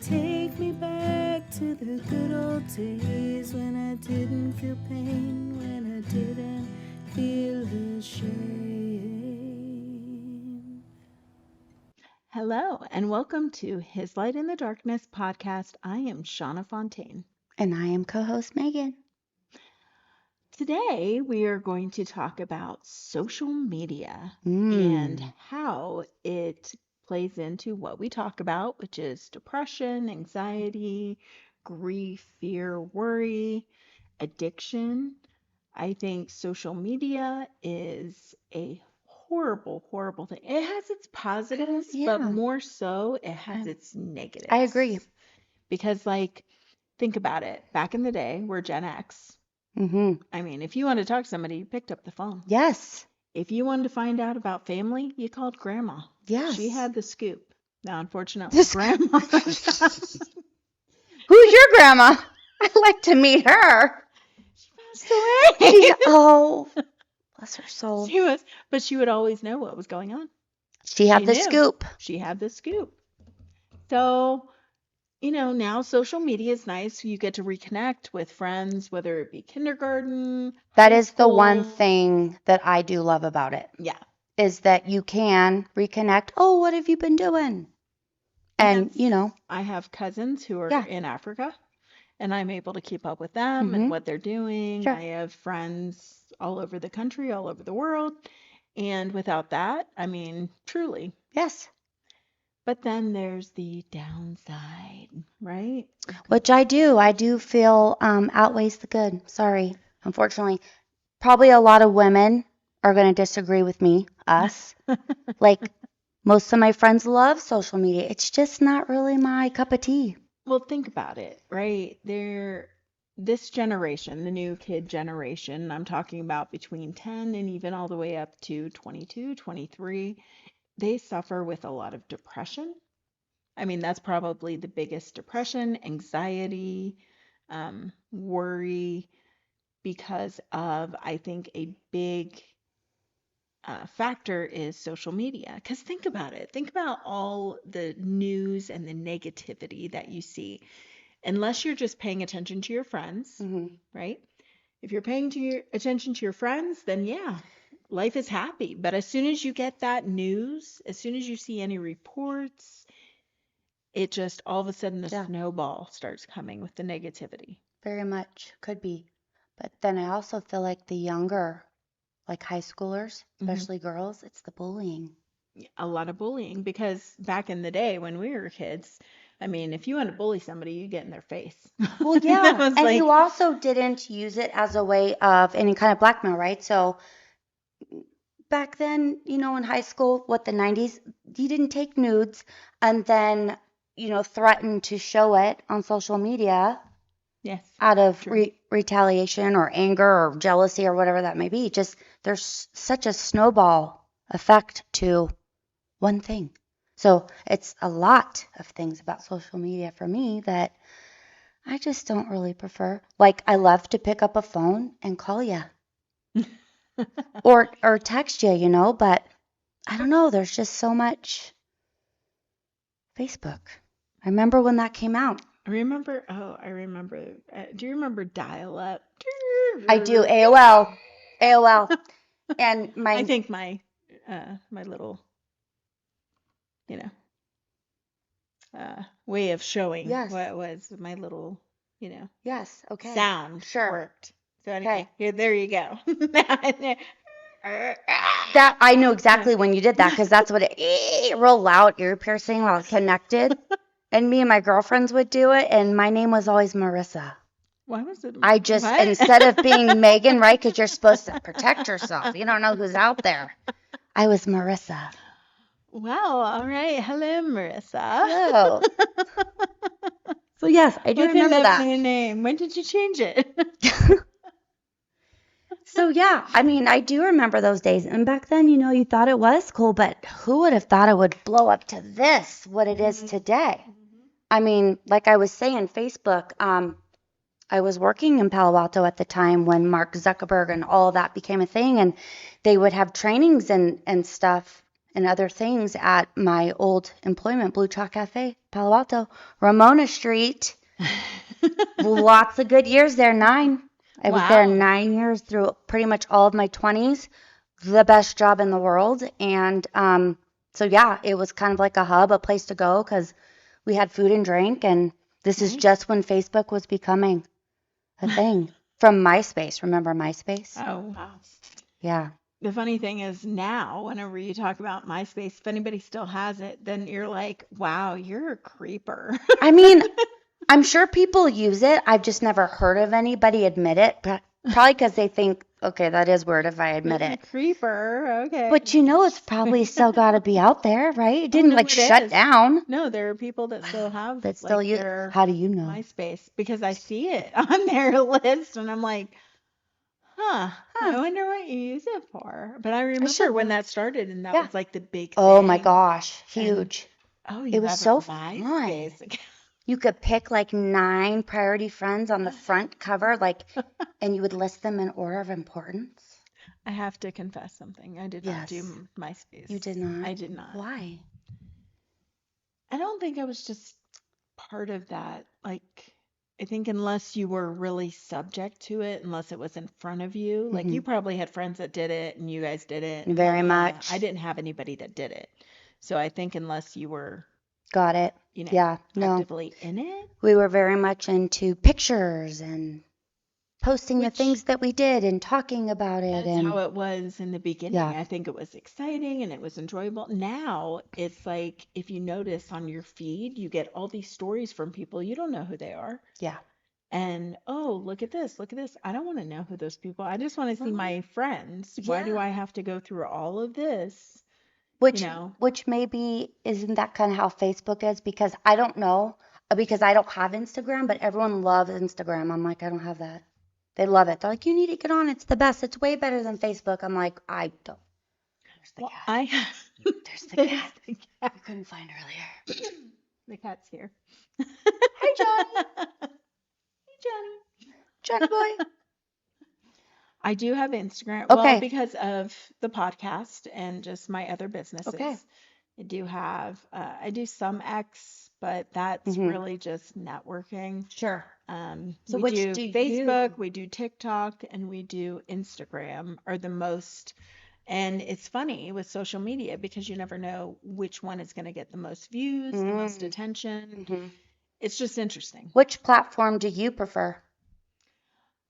Take me back to the good old days when I didn't feel pain, when I didn't feel ashamed. Hello, and welcome to His Light in the Darkness podcast. I am Shauna Fontaine. And I am co-host Megan. Today, we are going to talk about social media Mm. and how it plays into what we talk about, which is depression, anxiety, grief, fear, worry, addiction. I think social media is a horrible, horrible thing. It has its positives, but Yeah. more so, it has its negatives. I agree. Because, think about it. Back in the day, we're Gen X. Mm-hmm. I mean, if you wanted to talk to somebody, you picked up the phone. Yes. If you wanted to find out about family, you called grandma. Yes. She had the scoop. Now, unfortunately, grandma. Who's your grandma? I'd like to meet her. She passed away. Oh, bless her soul. But she would always know what was going on. She had She the knew. scoop. She had the scoop. So, now social media is nice. You get to reconnect with friends, whether it be kindergarten. That high is the one school. thing that I do love about it. Yeah. Is that you can reconnect. Oh, what have you been doing? And, I have cousins who are Yeah. in Africa, and I'm able to keep up with them Mhm. and what they're doing. Sure. I have friends all over the country, all over the world. And without that, I mean, truly. Yes. But then there's the downside, right? Which I do feel outweighs the good. Sorry, unfortunately. Probably a lot of women are going to disagree with me, us. Like, most of my friends love social media. It's just not really my cup of tea. Well, think about it, right? This generation, the new kid generation, I'm talking about between 10 and even all the way up to 22, 23, they suffer with a lot of depression. I mean, that's probably the biggest depression, anxiety, worry, because of, I think, a big factor is social media. Because think about it. Think about all the news and the negativity that you see. Unless you're just paying attention to your friends, right? If you're paying attention to your friends, then yeah, life is happy. But as soon as you get that news, as soon as you see any reports, it just all of a sudden the Yeah. snowball starts coming with the negativity. Very much could be. But then I also feel like the younger, like high schoolers, especially girls, it's the bullying. A lot of bullying because back in the day when we were kids, I mean, if you want to bully somebody, you get in their face. Well, yeah. That was And like, you also didn't use it as a way of any kind of blackmail, right? So back then, in high school, what, the 90s, you didn't take nudes and then, threaten to show it on social media yes, out of true. retaliation or anger or jealousy or whatever that may be. Just there's such a snowball effect to one thing. So it's a lot of things about social media for me that I just don't really prefer. Like, I love to pick up a phone and call you or text you, but I don't know. There's just so much Facebook. I remember when that came out. I remember. Do you remember dial-up? I do. AOL. And I think my little, way of showing Yes. what was my little, Yes. Okay. sound Sure. worked. So anyway, Okay. here, there you go. That I knew exactly when you did that because that's what it real loud ear piercing while connected. And me and my girlfriends would do it, and my name was always Marissa. Why was it? I just what? instead of being Megan, right? Because you're supposed to protect yourself. You don't know who's out there. I was Marissa. Wow. All right. Hello, Marissa. Hello. So yes, I do What's remember in that. your name? When did you change it? So yeah, I mean, I do remember those days. And back then, you thought it was cool, but who would have thought it would blow up to this, what it is today? I mean, like I was saying, Facebook, I was working in Palo Alto at the time when Mark Zuckerberg and all of that became a thing, and they would have trainings and stuff and other things at my old employment, Blue Chalk Cafe, Palo Alto, Ramona Street. Lots of good years there, 9. I was there Wow. 9 years through pretty much all of my 20s. The best job in the world. And so, yeah, it was kind of like a hub, a place to go because we had food and drink. And this is Nice. just when Facebook was becoming a thing from MySpace. Remember MySpace? Oh, wow. Yeah. The funny thing is now, whenever you talk about MySpace, if anybody still has it, then you're like, wow, you're a creeper. I mean, I'm sure people use it. I've just never heard of anybody admit it, but probably because they think, okay, that is weird if I admit You're a it. creeper. Okay. But it's probably still got to be out there, right? It didn't no, like it shut is. down. No, there are people that still have That still like use. their How do you know? MySpace because I see it on their list and I'm like, I wonder what you use it for. But I remember should when look. that started and that Yeah. was like the big Oh my thing. gosh, And huge. oh, It you was have so a fun. MySpace account. You could pick like 9 priority friends on the front cover, and you would list them in order of importance. I have to confess something. I did not do Yes. MySpace. You did not? I did not. Why? I don't think I was just part of that. Like, I think unless you were really subject to it, unless it was in front of you, like you probably had friends that did it and you guys did it. and Very blah, blah, blah. much. I didn't have anybody that did it. So I think unless you were, Got it. Yeah, no. actively in it, We were very much into pictures and posting the Which- things that we did and talking about it. that's And how it was in the beginning. Yeah. I think it was exciting and it was enjoyable. Now it's like if you notice on your feed, you get all these stories from people you don't know who they are. yeah, And oh, look at this, look at this. I don't want to know who those people. I just want to see my friends. Why do Yeah. I have to go through all of this? which maybe isn't that kind of how Facebook is, because I don't know, because I don't have Instagram, but everyone loves Instagram. I'm like, I don't have that. They love it. They're like, you need to get on. It's the best. It's way better than Facebook. I'm like, I don't. There's the Well, cat. There's the There's cat. the I cat. couldn't find earlier. The cat's here. Hey, Johnny. Hey, Johnny. Johnny boy. I do have Instagram. Okay. Well, because of the podcast and just my other businesses. Okay. I do have, I do some X, but that's really just networking. Sure. So We which do do you- Facebook, we do TikTok, and we do Instagram are the most. And it's funny with social media because you never know which one is going to get the most views, the most attention. It's just interesting. Which platform do you prefer?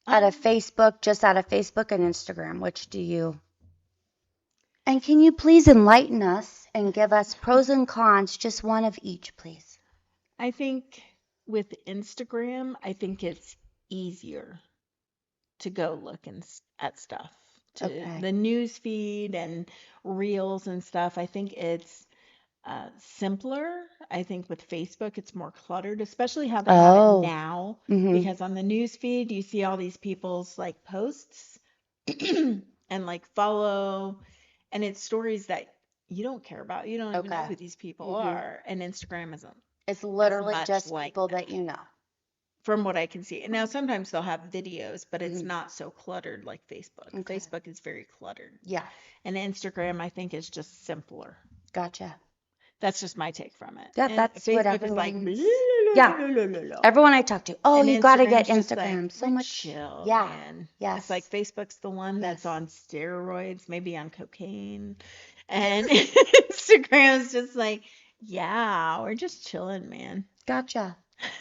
Out of Facebook, just out of Facebook and Instagram, which do you? And can you please enlighten us and give us pros and cons, just one of each, please? I think with Instagram, I think it's easier to go look at stuff. To Okay. the news feed and reels and stuff. I think it's simpler. I think with Facebook, it's more cluttered, especially how they have Oh. it now. Mhm. Because on the news feed, you see all these people's like posts and like follow, and it's stories that you don't care about. You don't even know Okay. who these people are. And Instagram isn't, It's literally much just like people that you know. from what I can see. And now sometimes they'll have videos, but it's not so cluttered like Facebook. Okay. Facebook is very cluttered. Yeah, And Instagram, I think, is just simpler. gotcha. That's just my take from it. Yeah, And that's what Facebook is like, everyone's- yeah. Everyone I talk to, oh, And you got to get Instagram's just Instagram. like, So "We're much. chill, Yeah. man." Yes. It's like Facebook's the one that's Yes. on steroids, maybe on cocaine. And Instagram's just like, yeah, we're just chilling, man. Gotcha.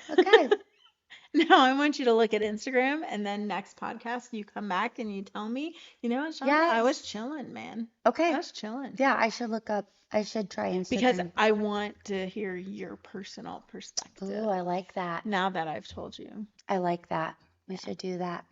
Okay. No, I want you to look at Instagram and then next podcast you come back and you tell me, you know what, Shauna, I was Yes. chilling, man. Okay. I was chilling. Yeah, I should look up. I should try Instagram. Because I want to hear your personal perspective Ooh, I like that. now that I've told you. I like that. We should do that.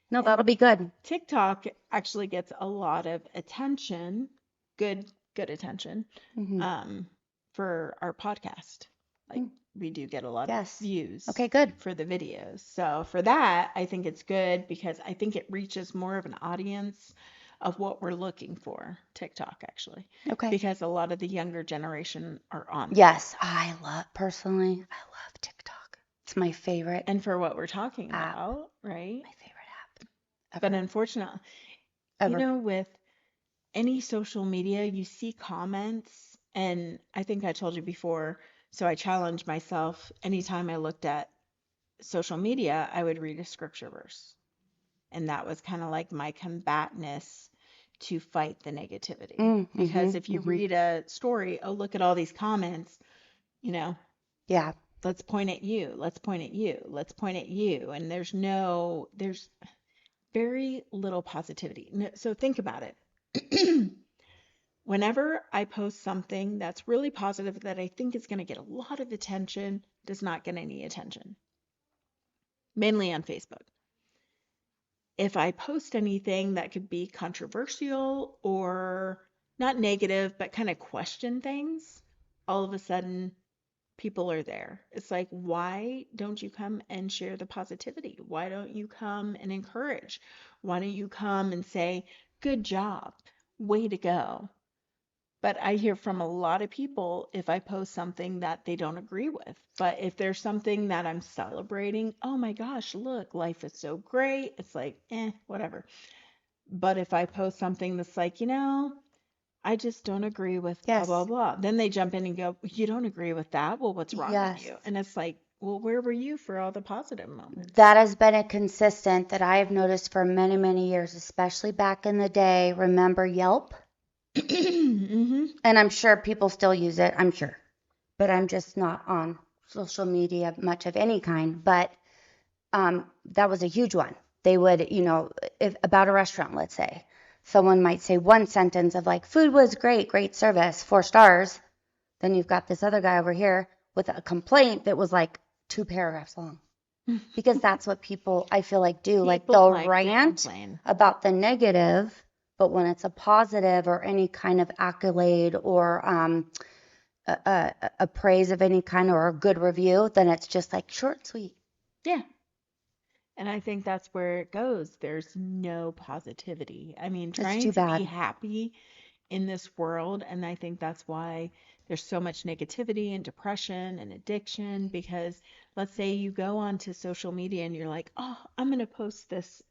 No, that'll be good. TikTok actually gets a lot of attention, good attention, Mhm. for our podcast. Like we do get a lot Yes. of views Okay, good. for the videos. So for that, I think it's good because I think it reaches more of an audience of what we're looking for. TikTok actually, Okay. because a lot of the younger generation are on there. Yes, personally, I love TikTok. It's my favorite. And for what we're talking App. about, right? My favorite app. But Ever. unfortunately, Ever. you know, with any social media, you see comments And I think I told you before, so I challenged myself anytime I looked at social media, I would read a scripture verse. And that was kind of like my combatness to fight the negativity. Because if you read a story, oh, look at all these comments, you know, Yeah. let's point at you, let's point at you, let's point at you. And there's very little positivity. So think about it. Whenever I post something that's really positive that I think is going to get a lot of attention, does not get any attention, mainly on Facebook. If I post anything that could be controversial or not negative, but kind of question things, all of a sudden people are there. It's like, why don't you come and share the positivity? Why don't you come and encourage? Why don't you come and say, good job, way to go? But I hear from a lot of people if I post something that they don't agree with. But if there's something that I'm celebrating, oh my gosh, look, life is so great. It's like, whatever. But if I post something that's like, I just don't agree with blah, blah, Yes. blah, then they jump in and go, you don't agree with that? Well, what's wrong with Yes. you? And it's like, well, where were you for all the positive moments? That has been a consistent that I have noticed for many, many years, especially back in the day. Remember Yelp? Mm-hmm. And I'm sure people still use it, I'm sure. But I'm just not on social media much of any kind. But that was a huge one. They would, if about a restaurant, let's say, someone might say one sentence of like, food was great, great service, 4 stars. Then you've got this other guy over here with a complaint that was like 2 paragraphs long. Because that's what people, I feel like, do. Like People they'll like to rant complain. about the negative, but when it's a positive or any kind of accolade or a praise of any kind or a good review, then it's just like short, sweet. Yeah. And I think that's where it goes. There's no positivity. I mean, It's trying too to be bad. happy in this world, and I think that's why there's so much negativity and depression and addiction, because let's say you go onto social media and you're like, oh, I'm going to post this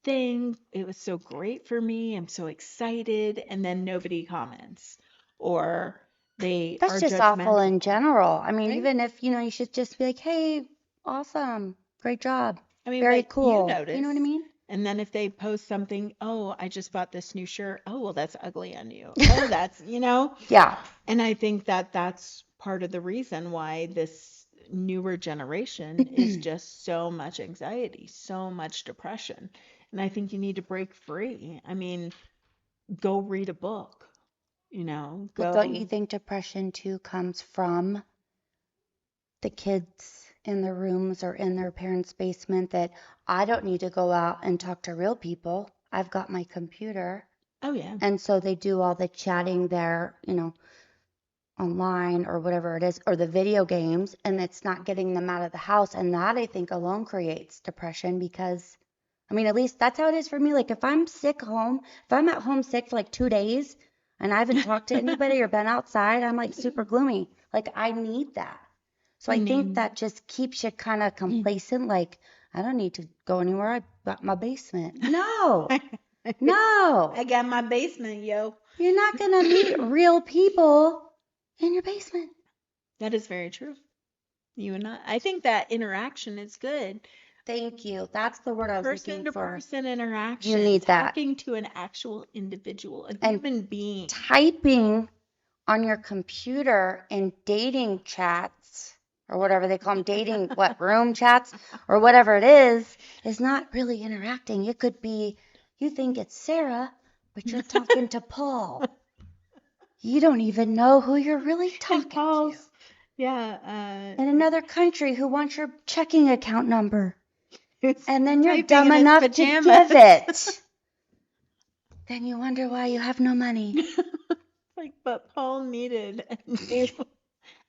thing. It was so great for me. I'm so excited. And then nobody comments or they That's are just awful in judgmental, general. I mean, right? even if, you should just be like, hey, awesome, great job, I mean, very but you cool. You know what I notice. mean? And then if they post something, oh, I just bought this new shirt. Oh, well, that's ugly on you. Oh, that's, Yeah. And I think that that's part of the reason why this newer generation is just so much anxiety, so much depression. And I think you need to break free. I mean, go read a book, Well, don't you go. think depression too comes from the kids in their rooms or in their parents' basement that I don't need to go out and talk to real people. I've got my computer. Oh, yeah. And so they do all the chatting there, online or whatever it is, or the video games, and it's not getting them out of the house. And that I think alone creates depression because, I mean, at least that's how it is for me. Like if I'm sick home, if I'm at home sick for like 2 days and I haven't talked to anybody or been outside, I'm like super gloomy. Like I need that. So I I think mean, that just keeps you kind of complacent. Like I don't need to go anywhere. I got my basement. No, no, I got my basement, yo. you're not going to meet real people in your basement. That is very true. You and I think that interaction is good. Thank you. That's the word I was Person looking to for. person interaction. You need that. Talking to an actual individual, a And human being. typing on your computer in dating chats or whatever they call them, dating, room chats or whatever it is not really interacting. It could be, you think it's Sarah, but you're talking to Paul. You don't even know who you're really talking to. Paul's, yeah, In another country who wants your checking account number. who's And then you're typing dumb in his enough to pajamas. give it. Then you wonder why you have no money. Like, but Paul needed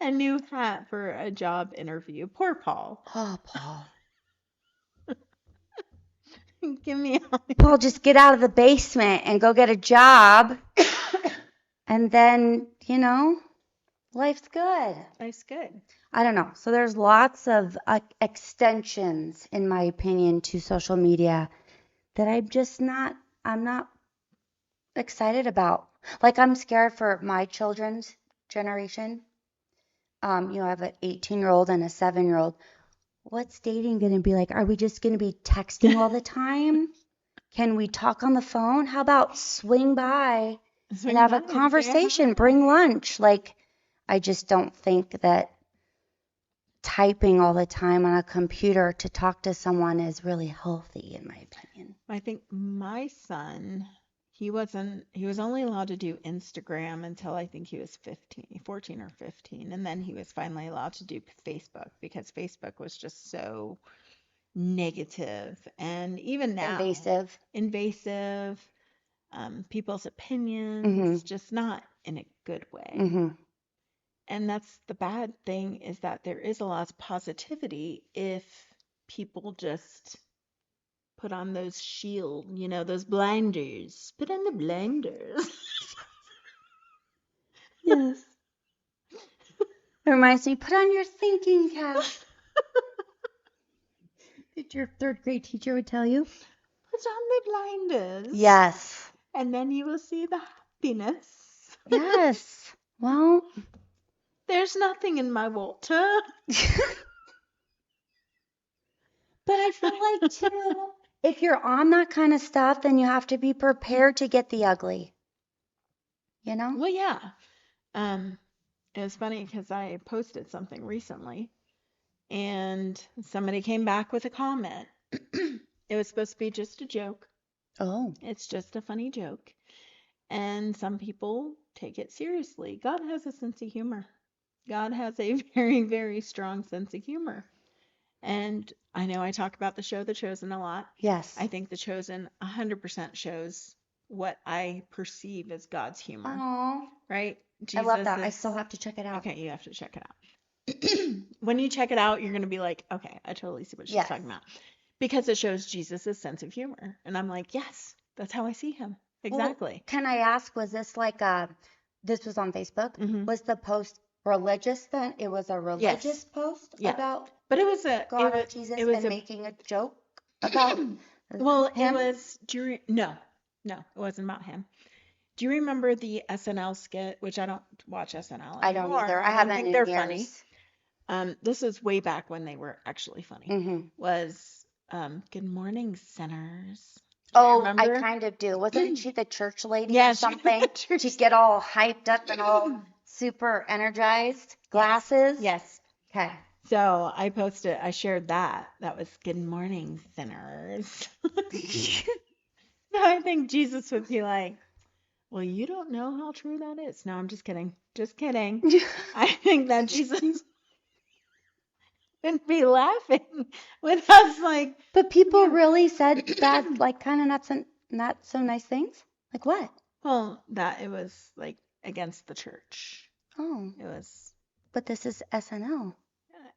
a new hat for a job interview. Poor Paul. Oh, Paul. Give me all. Paul, just get out of the basement and go get a job. And then, life's good. Life's good. I don't know. So there's lots of extensions, in my opinion, to social media that I'm not excited about. Like I'm scared for my children's generation. I have an 18-year-old and a 7-year-old. What's dating going to be like? Are we just going to be texting all the time? Can we talk on the phone? How about swing by Swing and have by a and say conversation, hi. bring lunch? Like, I just don't think that typing all the time on a computer to talk to someone is really healthy, in my opinion. I think my son, he was only allowed to do Instagram until I think he was 14 or 15. And then he was finally allowed to do Facebook because Facebook was just so negative. And even now, invasive, people's opinions, just not in a good way. Mm-hmm. And that's the bad thing, is that there is a lot of positivity if people just put on those those blinders. Put on the blinders. Yes. It reminds me, put on your thinking cap. Did your third grade teacher would tell you? Put on the blinders. Yes. And then you will see the happiness. Yes. Well, There's nothing in my water. but I feel like, too, if you're on that kind of stuff, then you have to be prepared to get the ugly. You know? Well, yeah. It was funny because I posted something recently and somebody came back with a comment. It was supposed to be just a joke. Oh. It's just a funny joke. And some people take it seriously. God has a sense of humor. God has a very, very strong sense of humor. And I know I talk about the show The Chosen a lot. Yes. I think The Chosen 100% shows what I perceive as God's humor. Aww. Right? I love that. I still have to check it out. Okay, you have to check it out. When you check it out, you're going to be like, okay, I totally see what she's talking about. Because it shows Jesus' sense of humor. And I'm like, yes, that's how I see him. Exactly. Well, can I ask, was this like this was on Facebook? Mhm. Was the post religious then? It was a religious post Yeah. about But it was God or Jesus and making a joke about well, him? it was during, no, it wasn't about him. Do you remember the SNL skit, which I don't watch SNL anymore. I don't either. I don't haven't think in they're years. funny. This is way back when they were actually funny. Mm-hmm. Was Good Morning Sinners. Oh, remember? I kind of do. Wasn't she the church lady Yeah, or something? She'd get all hyped up and all super energized. Glasses? Yes. Okay. So I shared that. That was Good Morning Sinners. So I think Jesus would be like, well, you don't know how true that is. No, I'm just kidding. Just kidding. I think that Jesus would be laughing with us like. But people really said bad, like kind of not so nice things? Like what? Well, that it was like against the church. Oh, It was, but this is SNL.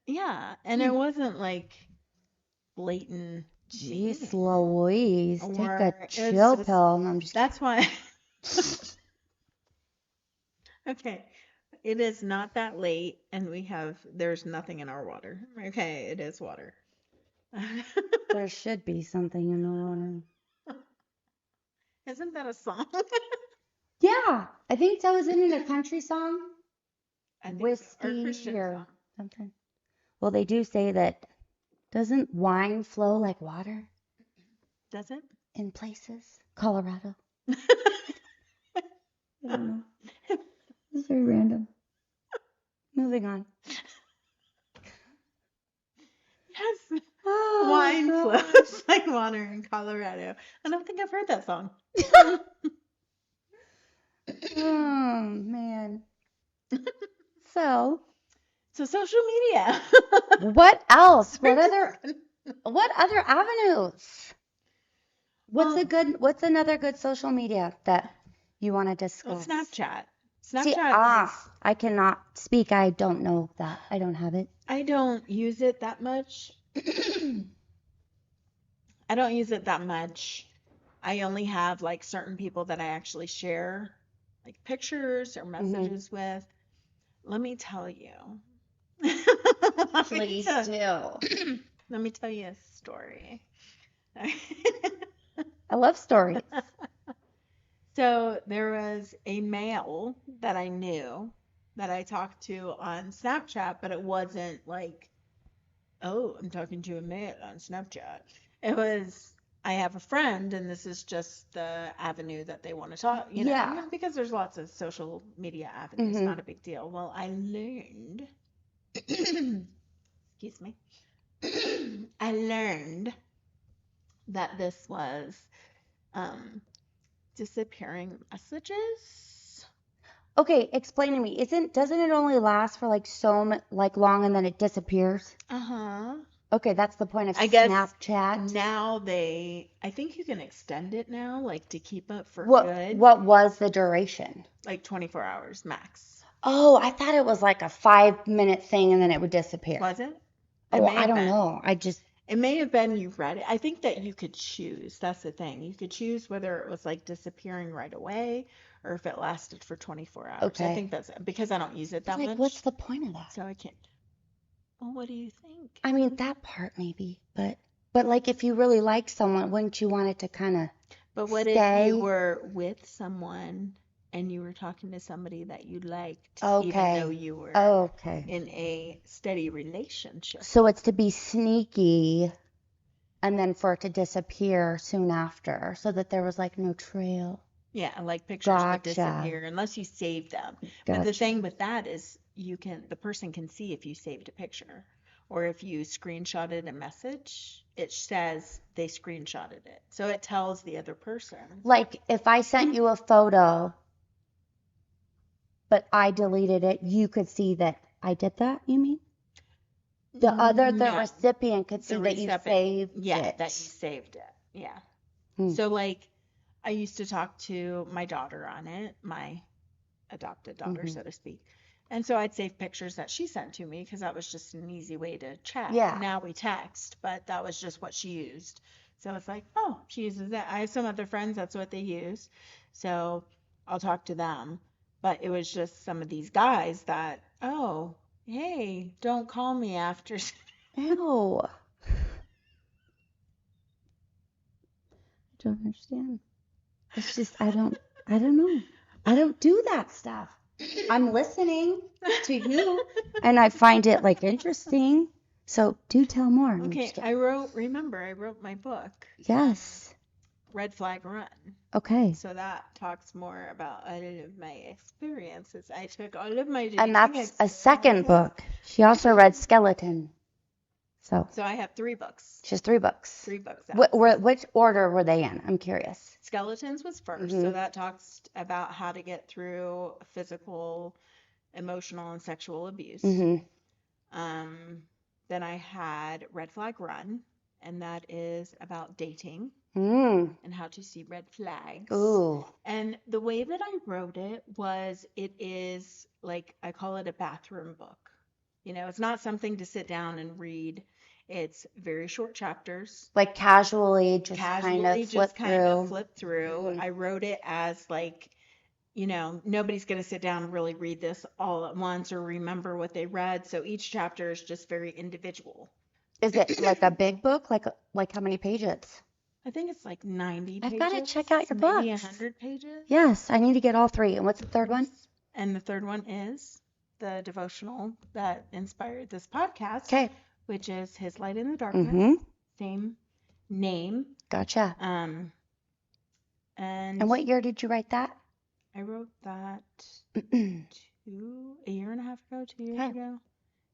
yeah. And it wasn't like blatant. Jeez Louise, take Or a it was chill just- pill. No, I'm just That's why. Okay. It is not that late and there's nothing in our water. Okay, it is water. there should be something in the water. Isn't that a song? Yeah, I think that was in a country song. I think so. Or Whiskey Christian or song. something. Well, they do say that doesn't wine flow like water Does it? in places? Colorado. I don't know. It's very random. Moving on. Yes. Oh, Wine God. flows like water in Colorado. I don't think I've heard that song. Oh, man. So, social media. what else? What other avenues? What's another good social media that you want to discuss? Well, Snapchat. See, Snapchat. I cannot speak. I don't know that. I don't have it. I don't use it that much. I don't use it that much. I only have like certain people that I actually share like pictures or messages with. Let me tell you. Please do. Let me tell you a story. I love stories. So there was a male that I knew that I talked to on Snapchat, but it wasn't like, oh, I'm talking to a male on Snapchat. It was, I have a friend, and this is just the avenue that they want to talk, Yeah. because there's lots of social media avenues, Mm-hmm. not a big deal. Well, I learned, excuse me, I learned that this was um, disappearing messages. Okay, explain to me. Doesn't it only last for like like long and then it disappears? Uh-huh. Okay, that's the point of I guess Snapchat. now I think you can extend it now, like to keep it for What good, what was the duration? like 24 hours max. Oh, I thought it was like a 5-minute thing and then it would disappear. Was it? It Oh, may I have don't been. know. It may have been you read it. I think that you could choose. That's the thing. You could choose whether it was like disappearing right away or if it lasted for 24 hours. I Okay. think that's because I don't use it that Like, what's much, the point of that? so I can't. Well, what do you think? I mean, that part maybe, but like if you really like someone, wouldn't you want it to kind of But what if you stay? were with someone and you were talking to somebody that you liked, even though Okay. you were Okay. in a steady relationship? So it's to be sneaky and then for it to disappear soon after so that there was like no trail. Yeah, like pictures would Gotcha. disappear unless you saved them. But the Gotcha. thing with that is the person can see if you saved a picture or if you screenshotted a message, it says they screenshotted it. So it tells the other person. Like if I sent you a photo, but I deleted it, you could see that I did that, you mean? The No, recipient could see the that you recipient, saved yeah, it. that you saved it. Yeah. Hmm. So like I used to talk to my daughter on it, my adopted daughter, Mhm. so to speak. And so I'd save pictures that she sent to me because that was just an easy way to chat. Yeah. Now we text, but that was just what she used. So it's like, oh, she uses that. I have some other friends, that's what they use. So I'll talk to them. But it was just some of these guys that, oh, hey, don't call me after. Ew. I don't understand. It's just I don't know. I don't do that stuff. I'm listening to you and I find it like interesting. So do tell more. I'm Okay, just kidding. I wrote my book, Yes. Red Flag Run. Okay. So that talks more about all of my experiences. I took all of my And dating that's a second experiences. book. She also read Skeleton. So So I have 3 books. she has 3 books. 3 books out. Which order were they in? I'm curious. Skeletons was first, so that talks about how to get through physical, emotional, and sexual abuse. Mm-hmm. Then I had Red Flag Run, and that is about dating Mm. and how to see red flags. Ooh. And the way that I wrote it was it is like I call it a bathroom book. It's not something to sit down and read. It's very short chapters. Like casually just kind of flip through. Flip through. I wrote it as like, nobody's going to sit down and really read this all at once or remember what they read. So each chapter is just very individual. Is it like a big book? Like how many pages? I think it's like 90 I've pages. got to check out your Maybe books. 100 pages. Yes, I need to get all 3. And what's the third one? And the third one is the devotional that inspired this podcast, Okay. which is His Light in the Darkness. Mm-hmm. Same name. Gotcha. And what year did you write that? I wrote that a year and a half ago, 2 years Okay. ago.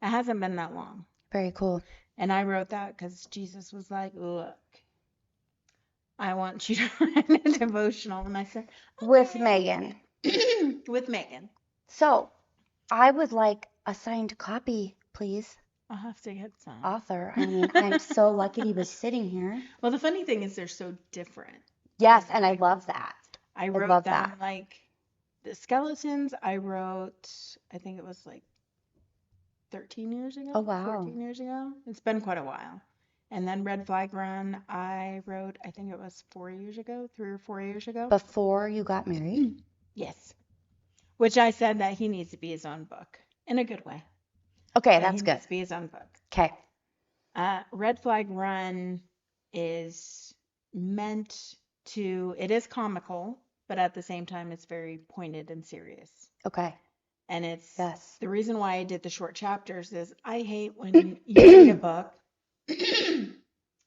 It hasn't been that long. Very cool. And I wrote that because Jesus was like, look, I want you to write a devotional. And I said, With "Okay." Megan. With Megan. So I would like a signed copy, please. I'll have to get some. Author. I mean, I'm so lucky he was sitting here. Well, the funny thing is they're so different. Yes, and I love that. I wrote love down that. like the skeletons. I wrote, I think it was like 13 years ago. Oh, wow. 14 years ago. It's been quite a while. And then Red Flag Run, I wrote, I think it was 4 years ago, 3 or 4 years ago. Before you got married? Yes. Which I said that he needs to be his own book in a good way. Okay, That that's he good. needs to be his own book. Okay. Red Flag Run is meant to, it is comical, but at the same time, it's very pointed and serious. Okay. And it's Yes. the reason why I did the short chapters is I hate when you read a book.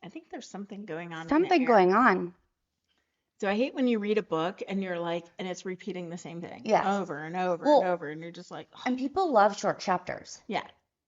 I think there's something going on in the Something air. going on. So I hate when you read a book and you're like, and it's repeating the same thing Yes. over and over Well, and over, and you're just like, "Ugh." And people love short chapters. Yeah,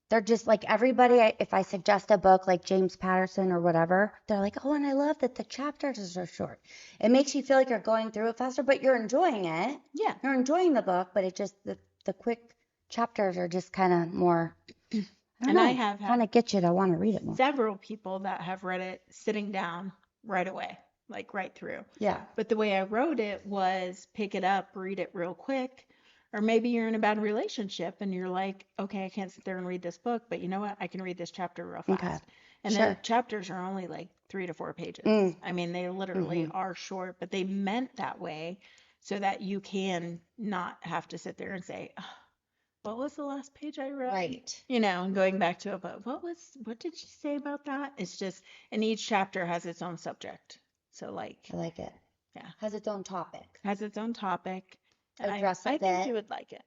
They're just like everybody, if I suggest a book like James Patterson or whatever, they're like, oh, and I love that the chapters are short. It makes you feel like you're going through it faster, but you're enjoying it. yeah. You're enjoying the book, but it just, the quick chapters are just kind of more, I don't And know, I have had kind of get you to want to read it more. several people that have read it sitting down right away, like right through. Yeah. But the way I wrote it was pick it up, read it real quick. Or maybe you're in a bad relationship and you're like, okay, I can't sit there and read this book, but you know what? I can read this chapter real Okay. fast. And Sure. the chapters are only like 3 to 4 pages. Mm. I mean, they literally are short, but they meant that way so that you can not have to sit there and say, "Oh, what was the last page I read?" Right. You know, and going back to it, but what did she say about that? It's just, and each chapter has its own subject. So like, I like it. yeah, Has its own topic. has its own topic. And I Addresses think it. you would like it.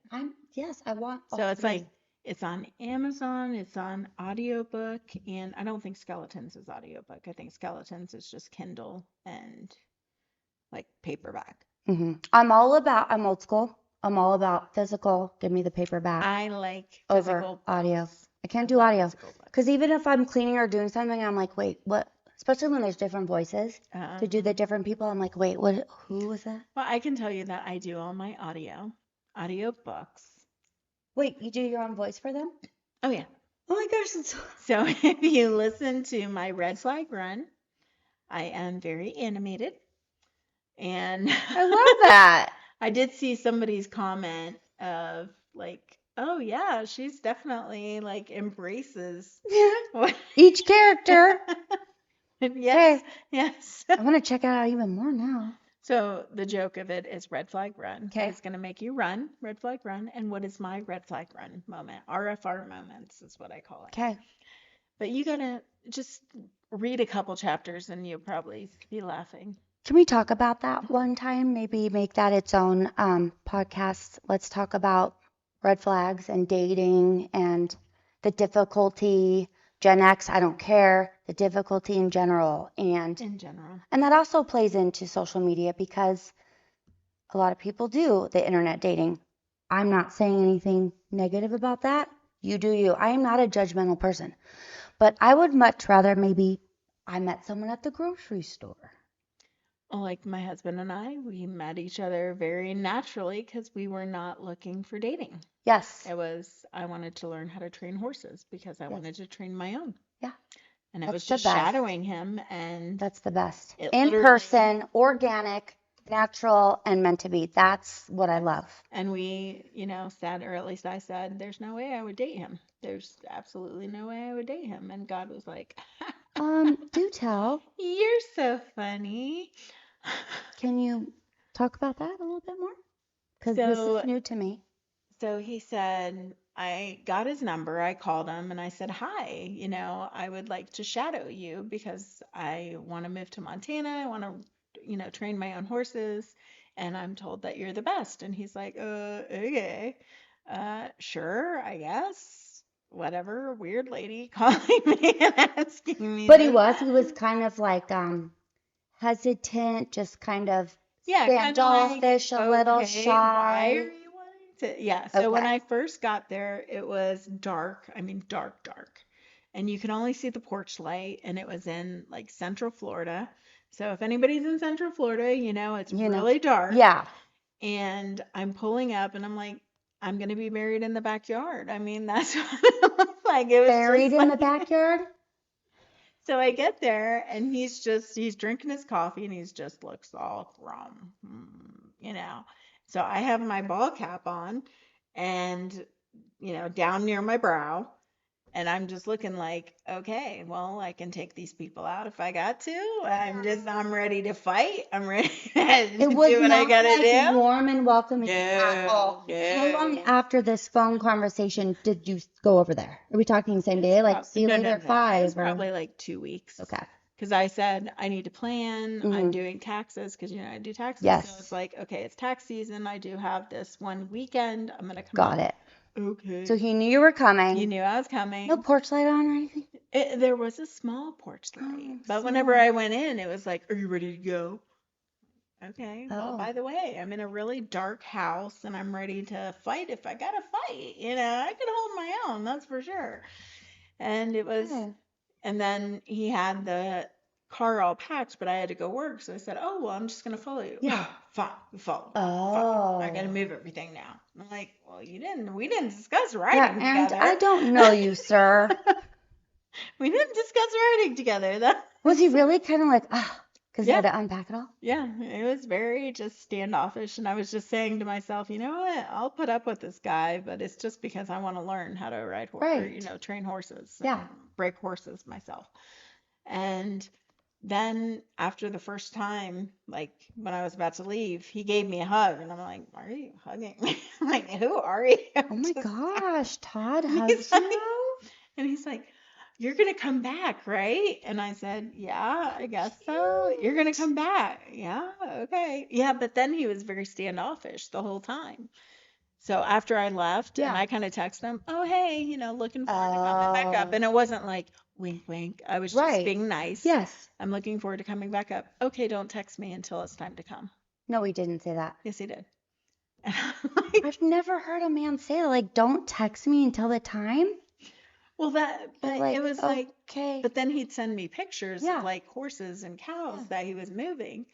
Yes, I want all So it's three. like, it's on Amazon, it's on audiobook, and I don't think Skeletons is audiobook. I think Skeletons is just Kindle and like paperback. I'm old school. I'm all about physical. Give me the paperback I like over physical audio. books. I can't do audio. Physical books. Because even if I'm cleaning or doing something, I'm like, wait, what? Especially when there's different voices to do the different people. I'm like, wait, what? Who was that? Well, I can tell you that I do all my audio books. Wait, you do your own voice for them? Oh yeah. Oh my gosh, it's So if you listen to my Red Flag Run, I am very animated. And I love that. I did see somebody's comment of like, oh yeah, she's definitely like embraces what Each character. yes, yes. I want to check it out even more now. So the joke of it is red flag run. Okay. It's gonna make you run, red flag run. And what is my red flag run moment? RFR moments is what I call it. Okay. But you gotta just read a couple chapters and you'll probably be laughing. Can we talk about that one time? Maybe make that its own podcast. Let's talk about red flags and dating and the difficulty. Gen X, I don't care. The difficulty in general. And In general. that also plays into social media because a lot of people do the internet dating. I'm not saying anything negative about that. You do you. I am not a judgmental person. But I would much rather maybe I met someone at the grocery store. Like my husband and I, we met each other very naturally because we were not looking for dating. Yes. It was, I wanted to learn how to train horses because I wanted to train my own. Yeah. And it That's was the just best. shadowing him. And That's the best. It In literally- person, organic, natural, and meant to be. That's what I love. and we, said, or at least I said, there's no way I would date him. There's absolutely no way I would date him. And God was like, Do tell. you're so funny. Can you talk about that a little bit more? Because this So- is new to me. So he said, I got his number. I called him and I said, hi, I would like to shadow you because I want to move to Montana. I want to, train my own horses. And I'm told that you're the best. And he's like, okay, sure, I guess. Whatever, weird lady calling me and asking me. But he this. was kind of like hesitant, just kind of Yeah, kinda like, standoffish, a little okay, shy. why are you wanting to? Yeah, so when Okay. I first got there, it was dark. I mean, dark, dark. And you can only see the porch light, and it was in like Central Florida. So if anybody's in Central Florida, it's You know. really dark. Yeah. And I'm pulling up, and I'm like, I'm gonna be buried in the backyard. I mean, that's what it looked like. It was Buried just in like- the backyard? So I get there and he's drinking his coffee and he's just looks all glum, So I have my ball cap on and, down near my brow. And I'm just looking like, okay, well, I can take these people out if I got to. I'm ready to fight. I'm ready to It do was what I not gotta like do. warm and welcoming at all. How long after this phone conversation did you go over there? Are we talking the same day? Like, see you No, later no, at no. It 5? was Or... probably like 2 weeks. Okay. Because I said, I need to plan. I'm Mhm. doing taxes because, I do taxes. So Yes. it's like, okay, it's tax season. I do have this one weekend. I'm going to come Got up. it. Okay. So he knew you were You coming. knew I was No coming. porch light on or anything? There was a small porch light. Oh, But whenever small. I went in, it was like, are you ready to go? Okay. Well, Oh. by the way, I'm in a really dark house and I'm ready to fight if I gotta fight. I can hold my own, that's for sure. And it was, Okay. and then he had the car all packed, but I had to go work. So I said, oh, well, I'm just gonna follow you. Yeah. Fine, you follow me. Fine. I gotta Oh. move everything now. I'm like, well, we didn't discuss Yeah, riding and together. I don't know you, sir. We didn't discuss riding together. Was he really kind of like, because he Yeah. had to unpack it all? Yeah, it was very just standoffish. And I was just saying to myself, you know what? I'll put up with this guy, but it's just because I want to learn how to ride Right. train horses, Yeah. and break horses myself. And then after the first time, like when I was about to leave, he gave me a hug. And I'm like, why are you hugging me? I'm like, who are you? Oh my Just- gosh, Todd And hugs he's like, you? and he's like, you're gonna come back, right? And I said, yeah, I guess so. You're gonna come back. Yeah, okay. Yeah, but then he was very standoffish the whole time. So after I left and Yeah. I kind of texted him, oh, hey, looking forward to coming back up. Oh. And it wasn't like wink, wink. I was just Right. being nice. Yes. I'm looking forward to coming back up. Okay, don't text me until it's time to come. No, he didn't say that. Yes, he did. And I'm like, I've never heard a man say that. Like, don't text me until the time. well, but Like, it was like, okay. but then he'd send me pictures Yeah. of like horses and cows Yeah. that he was moving.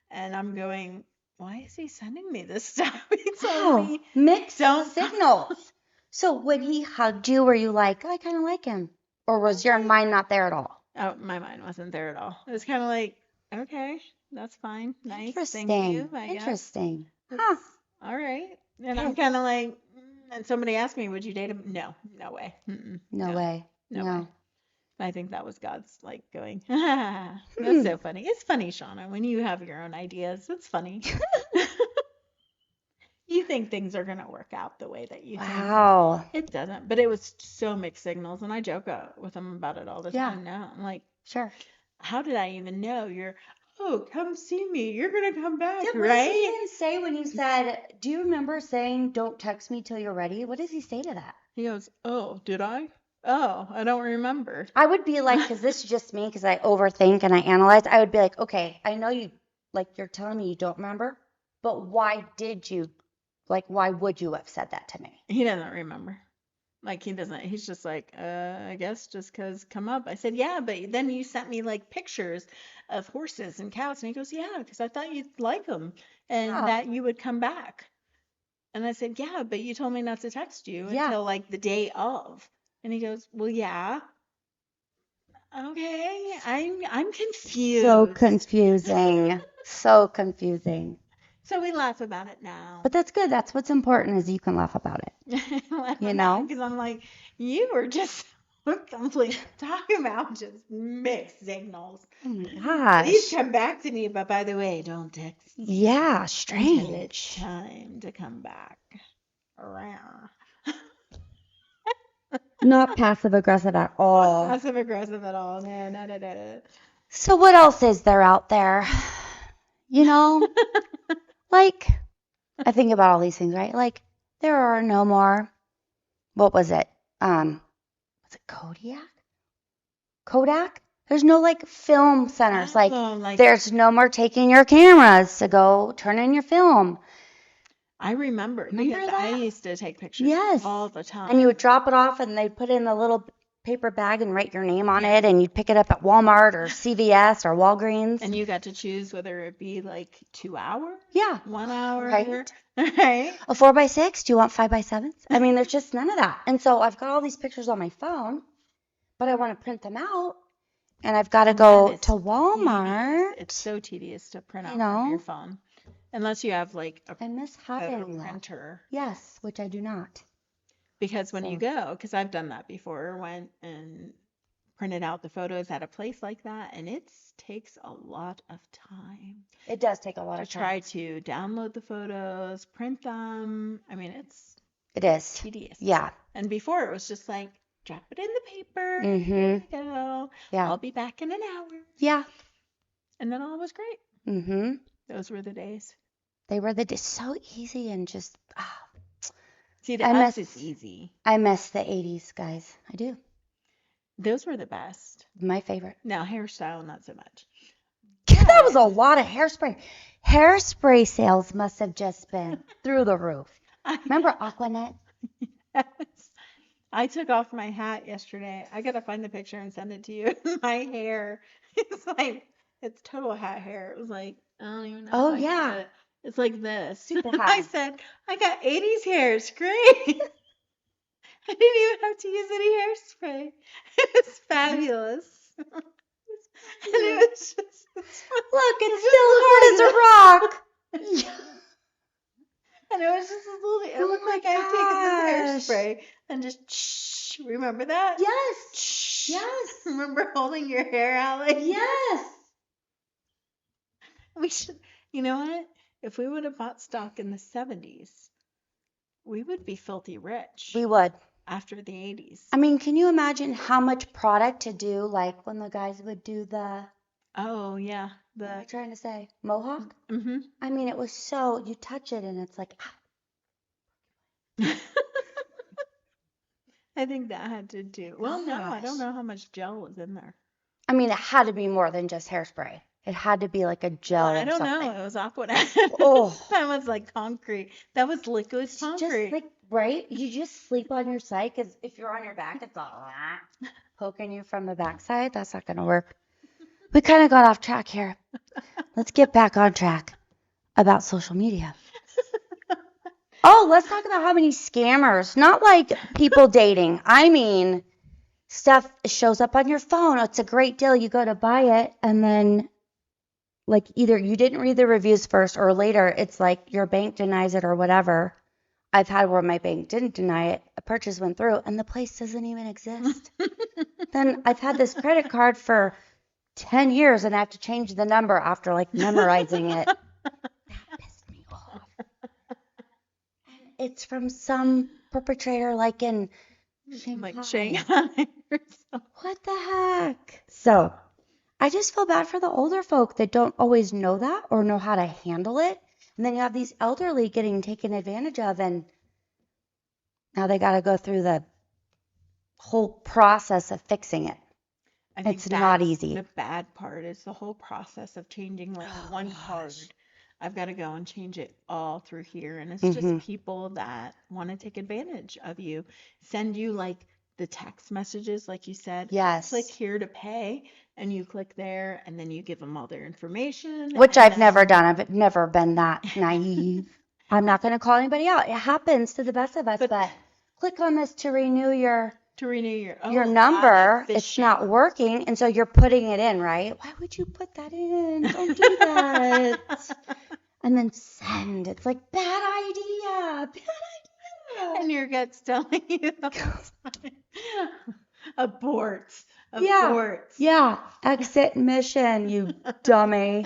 And I'm going, why is he sending me this stuff? He told Wow. me, Mixed don't- signals. So when he hugged you, were you like, I kind of like him? Or was your mind not there at all? oh, my mind wasn't there at all. It was kind of like, okay, that's fine. Nice. Thank Interesting. you, I guess. Interesting. Huh. That's- All right. And I'm kind of like, and somebody asked me, would you date him? No, no way. Mm-mm, No way. no No. way. I think that was God's like going, that's so funny. It's funny, Shauna, when you have your own ideas. It's funny. You think things are going to work out the way that you think. Wow. It doesn't. But it was so mixed signals. And I joke with him about it all the Yeah. time now. I'm like, Sure. how did I even know oh, come see me. You're going to come back, What right? did he even say when you said, do you remember saying, don't text me till you're ready? What does he say to that? He goes, oh, did I? Oh, I don't remember. I would be like, because this is just me, because I overthink and I analyze. I would be like, okay, I know you, like, you're telling me you don't remember, but why did you, like, why would you have said that to me? He doesn't remember. Like, he doesn't. He's just like, I guess just 'cause come up. I said, yeah, but then you sent me like pictures of horses and cows. And he goes, yeah, 'cause I thought you'd like them and Yeah. that you would come back. And I said, yeah, but you told me not to text you Yeah. until like the day of. And he goes, well, yeah. Okay, I'm confused. So confusing. So confusing. So we laugh about it now. But that's good. That's what's important is you can laugh about it. You know? Because I'm like, you were just completely talking about just mixed signals. Oh my Please gosh. come back to me, but by the way, don't text me Yeah, until it's strange. time to come back around. Not passive aggressive at all. Passive aggressive at all. No. So what else is there out there? You know, like I think about all these things, right? Like there are no more. What was it? Was it Kodiak? Kodak? There's no like film centers. Like Oh, like there's no more taking your cameras to go turn in your film. I remember Remember because I that? used to take pictures Yes. all the time. And you would drop it off and they'd put it in a little paper bag and write your name on it and you'd pick it up at Walmart or CVS or Walgreens. And you got to choose whether it be like 2 hours, Yeah. 1 hour, Right. right? A 4x6? Do you want 5x7s? I mean, there's just none of that. And so I've got all these pictures on my phone, but I want to print them out. And I've got to And go that is to Walmart. It's so tedious to print out You from know? your phone. Unless you have like a I miss photo having that. printer. Yes, which I do not. Because when you So- go, because I've done that before, went and printed out the photos at a place like that, and it takes a lot of time It does take a lot to of time. try to download the photos, print them. I mean, it's It is. tedious. Yeah. And before it was just like, drop it in the paper. Mhm. Here you go. Yeah. I'll be back in an hour. Yeah. And then all was great. Mhm. Those were the days. They were so easy and just See, to I us, miss it's easy. I miss the 80s, guys. I do. Those were the best. My favorite. Now, hairstyle, not so much. That was a lot of hairspray. Hairspray sales must have just been through the roof. Remember Aquanet? I took off my hat yesterday. I gotta find the picture and send it to you. My hair, it's total hat hair. It was like, I don't even know. Oh, if I can yeah. get it. It's like this. Super I high. said, I got 80s hair. It's great. I didn't even have to use any hairspray. It was fabulous. And it was just, Look, it's still hard as a rock. and it was just this little, it looked like I had taken this hairspray and just, remember that? Yes. Yes. Remember holding your hair out like Yes. we should, you know what? If we would have bought stock in the 70s, we would be filthy rich We would. after the 80s. I mean, can you imagine how much product to do, like when the guys would do the, Oh, yeah. what am I The trying to say? Mohawk? mm-hmm. I mean, it was so, you touch it and it's like, I think that had to do. Well, no, I don't Gosh. know how much gel was in there. I mean, it had to be more than just hairspray. It had to be like a gel I or don't know. something. It was Aquanet. Oh. That was like concrete. That was liquid Just concrete. like, right? You just sleep on your side because if you're on your back, it's all poking you from the backside. That's not going to work. We kind of got off track here. Let's get back on track about social media. Oh, let's talk about how many scammers, not like people dating. I mean, stuff shows up on your phone. Oh, it's a great deal. You go to buy it, and then, like, either you didn't read the reviews first, or later it's like your bank denies it or whatever. I've had where my bank didn't deny it, a purchase went through, and the place doesn't even exist. Then I've had this credit card for 10 years, and I have to change the number after, like, memorizing it. That pissed me off. And it's from some perpetrator, like in Shanghai. Like Shanghai or something. What the heck? So I just feel bad for the older folk that don't always know that or know how to handle it. And then you have these elderly getting taken advantage of, and now they got to go through the whole process of fixing it. I think It's not that's easy. The bad part is the whole process of changing like Oh, one card. gosh. I've got to go and change it all through here. And it's Mhm. just people that want to take advantage of you. Send you like the text messages, like you said. Yes. Click here to pay. And you click there and then you give them all their information. Which and I've never then- done. I've never been that naive. I'm not going to call anybody out. It happens to the best of us, but click on this to renew your To renew your number. the It's not working, and so you're putting it in, right? Why would you put that in? Don't do that. And then send. It's like, bad idea. Bad idea. And your gut's telling you the whole time. Abort. Yeah. Abort. Yeah. Exit mission, you dummy.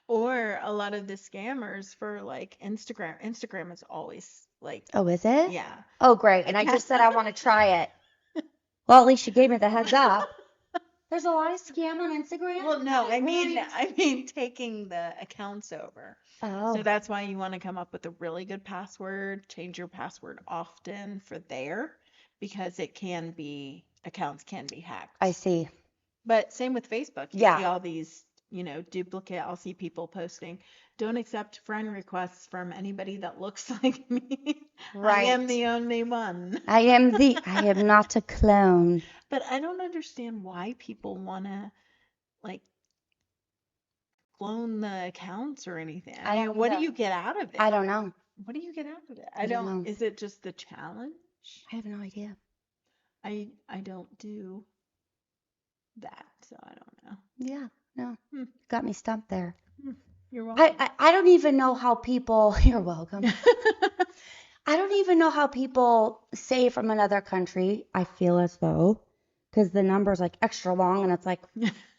Or a lot of the scammers for like Instagram. Instagram is always like, Oh, is it? yeah. Oh, great. And I just said I want to try it. Well, at least you gave me the heads up. There's a lot of scam on Instagram. Well, no, I mean, Right. taking the accounts over. Oh. So that's why you want to come up with a really good password. Change your password often for there because accounts can be hacked. I see. But same with Facebook. You Yeah. see all these, duplicate. I'll see people posting, don't accept friend requests from anybody that looks like me. I am Right. the only one. I am not a clone. But I don't understand why people want to like clone the accounts or anything. I mean, don't what do know. you get out of it? I don't know. What do you get out of it? I don't know. Is it just the challenge? I have no idea. I don't do that, so I don't know. Yeah, no. Hmm. Got me stumped there. You're welcome. I don't even know how people, you're welcome. I don't even know how people say from another country, I feel as though, because the number's like extra long and it's like